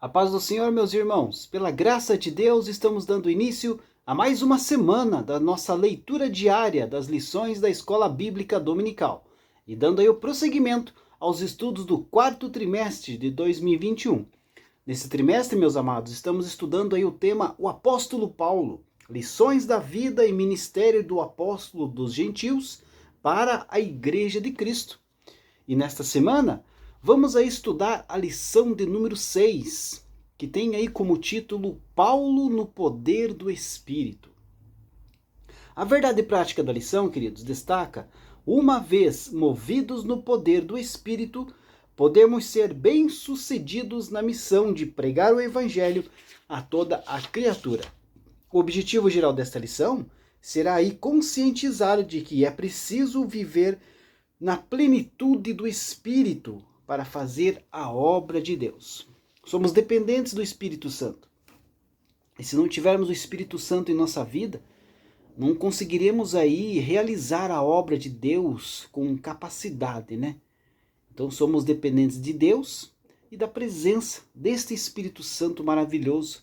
A paz do Senhor, meus irmãos. Pela graça de Deus, estamos dando início a mais uma semana da nossa leitura diária das lições da Escola Bíblica Dominical e dando aí o prosseguimento aos estudos do quarto trimestre de 2021. Nesse trimestre, meus amados, estamos estudando aí o tema O Apóstolo Paulo, lições da vida e ministério do apóstolo dos gentios para a Igreja de Cristo. E nesta semana, vamos aí estudar a lição de número 6, que tem aí como título Paulo no poder do Espírito. A verdade prática da lição, queridos, destaca: uma vez movidos no poder do Espírito, podemos ser bem-sucedidos na missão de pregar o Evangelho a toda a criatura. O objetivo geral desta lição será aí conscientizar de que é preciso viver na plenitude do Espírito para fazer a obra de Deus. Somos dependentes do Espírito Santo. E se não tivermos o Espírito Santo em nossa vida, não conseguiremos aí realizar a obra de Deus com capacidade, né? Então somos dependentes de Deus e da presença deste Espírito Santo maravilhoso,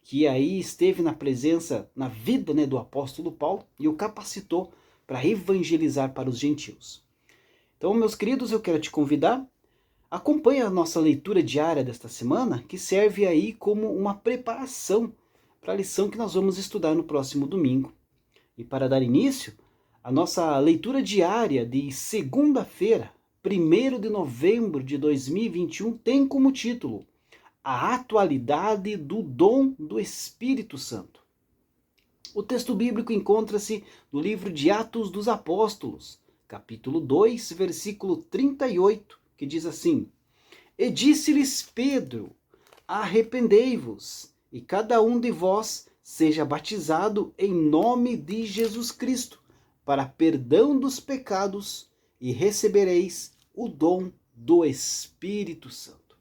que aí esteve na presença, na vida, né, do apóstolo Paulo e o capacitou para evangelizar para os gentios. Então, meus queridos, eu quero te convidar, acompanhe a nossa leitura diária desta semana, que serve aí como uma preparação para a lição que nós vamos estudar no próximo domingo. E para dar início, a nossa leitura diária de segunda-feira, 1º de novembro de 2021, tem como título A Atualidade do Dom do Espírito Santo. O texto bíblico encontra-se no livro de Atos dos Apóstolos, capítulo 2, versículo 38, que diz assim: E disse-lhes Pedro, arrependei-vos, e cada um de vós seja batizado em nome de Jesus Cristo, para perdão dos pecados, e recebereis o dom do Espírito Santo.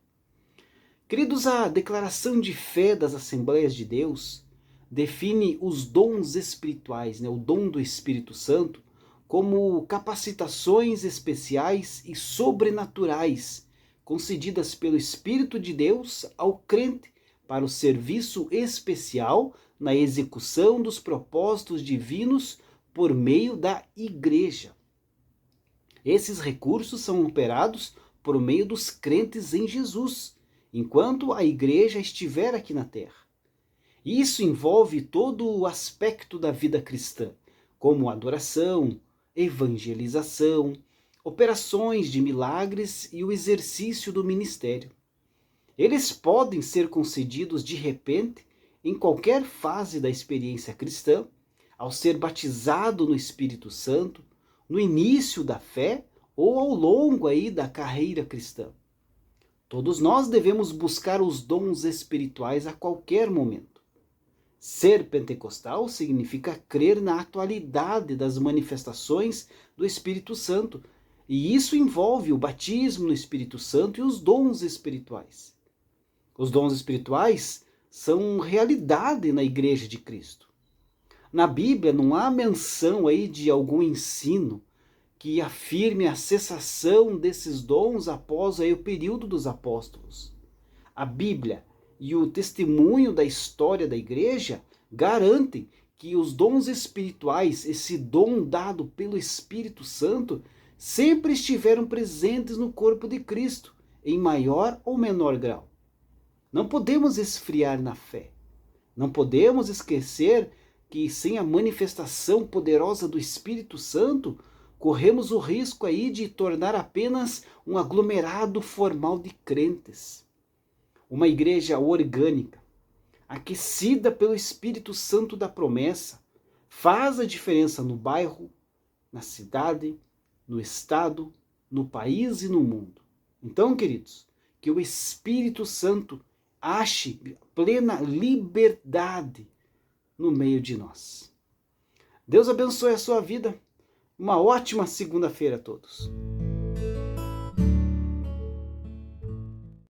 Queridos, a declaração de fé das Assembleias de Deus define os dons espirituais, né, o dom do Espírito Santo, como capacitações especiais e sobrenaturais concedidas pelo Espírito de Deus ao crente para o serviço especial na execução dos propósitos divinos por meio da Igreja. Esses recursos são operados por meio dos crentes em Jesus, enquanto a Igreja estiver aqui na Terra. Isso envolve todo o aspecto da vida cristã, como adoração, evangelização, operações de milagres e o exercício do ministério. Eles podem ser concedidos de repente, em qualquer fase da experiência cristã, ao ser batizado no Espírito Santo, no início da fé ou ao longo aí da carreira cristã. Todos nós devemos buscar os dons espirituais a qualquer momento. Ser pentecostal significa crer na atualidade das manifestações do Espírito Santo, e isso envolve o batismo no Espírito Santo e os dons espirituais. Os dons espirituais são realidade na Igreja de Cristo. Na Bíblia não há menção aí de algum ensino que afirme a cessação desses dons após aí o período dos apóstolos. A Bíblia e o testemunho da história da Igreja garantem que os dons espirituais, esse dom dado pelo Espírito Santo, sempre estiveram presentes no corpo de Cristo, em maior ou menor grau. Não podemos esfriar na fé. Não podemos esquecer que sem a manifestação poderosa do Espírito Santo, corremos o risco aí de tornar apenas um aglomerado formal de crentes. Uma igreja orgânica, aquecida pelo Espírito Santo da promessa, faz a diferença no bairro, na cidade, no estado, no país e no mundo. Então, queridos, que o Espírito Santo ache plena liberdade no meio de nós. Deus abençoe a sua vida. Uma ótima segunda-feira a todos.